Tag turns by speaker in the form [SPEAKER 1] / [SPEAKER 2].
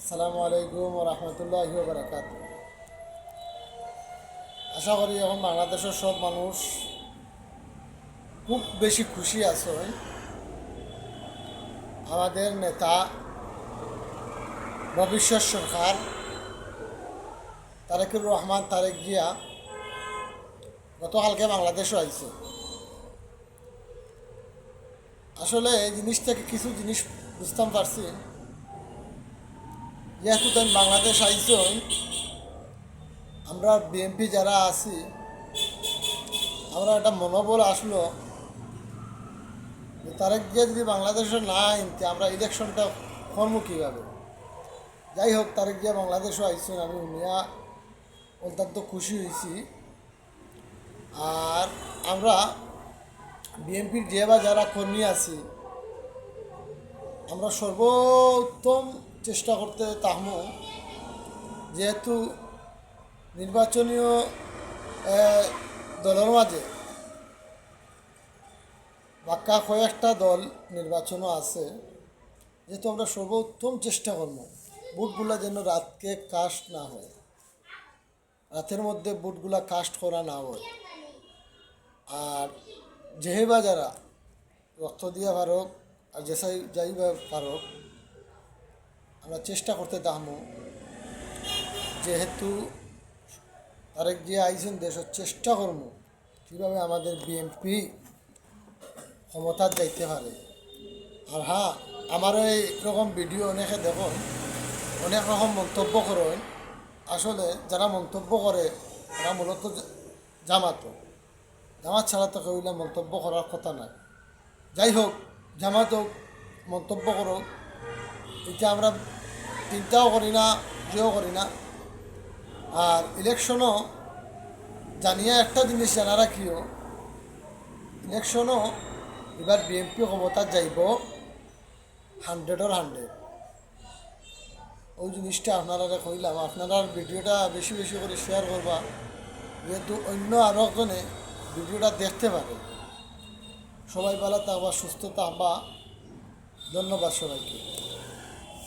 [SPEAKER 1] আসসালামু আলাইকুম রহমতুল্লাহি ওয়া বারাকাতুহু। আশা করি এখন বাংলাদেশের সব মানুষ খুব বেশি খুশি আছে। আমাদের নেতা ভবিষ্যৎ সরকার তারেকুর রহমান তারেক জিয়া গতকালকে বাংলাদেশও আইছে। আসলে এই জিনিস থেকে কিছু জিনিস বুঝতাম পারছি, যেহেতু তাই বাংলাদেশ আইছে, আমরা বিএনপি যারা আছি আমরা একটা মনোবল আসলো যে তারেক জিয়া যদি বাংলাদেশে না আনতে আমরা ইলেকশনটা করবো কীভাবে। যাই হোক, তারেক জিয়া বাংলাদেশও আইসেন, আমি উনিয়া অত্যন্ত খুশি হয়েছি। আর আমরা বিএনপির যে বা যারা কর্মী আছি আমরা সর্বোত্তম চেষ্টা করতে থাকবো, যেহেতু নির্বাচনীয় দলের মাঝে বাক্কা কয়েকটা দল নির্বাচনও আছে, যেহেতু আমরা সর্বোত্তম চেষ্টা করবো বুটগুলা যেন রাতকে কাস্ট না হয়, রাতের মধ্যে বুটগুলা কাস্ট করা না হয়। আর যেহেবা যারা রক্ত দিয়া পারক আর যেসাই যাইবা পারক আমরা চেষ্টা করতে থাকবো, যেহেতু তারেক জিয়া আইসেন দেশের চেষ্টা করবো কীভাবে আমাদের বিএনপি ক্ষমতার যাইতে পারে। আর হ্যাঁ, আমার এই রকম ভিডিও অনেকে দেখুন, অনেক রকম মন্তব্য করেন। আসলে যারা মন্তব্য করে তারা মূলত জামাত জামাত ছাড়া তো কেউ মন্তব্য করার কথা নয়। যাই হোক, জামাত হোক মন্তব্য করো, এটা আমরা চিন্তাও করি না, যেও করি না। আর ইলেকশনও জানিয়া একটা জিনিস জানা রাখিও, ইলেকশনও এবার বিএনপি ক্ষমতা যাইব 100 ওই জিনিসটা আপনারা কইলাম। আপনারা ভিডিওটা বেশি বেশি করে শেয়ার করবা, যেহেতু অন্য আরও একজনে ভিডিওটা দেখতে পারে। সবাই ভালো থাকবা, সুস্থ থাকবা। ধন্যবাদ সবাইকে।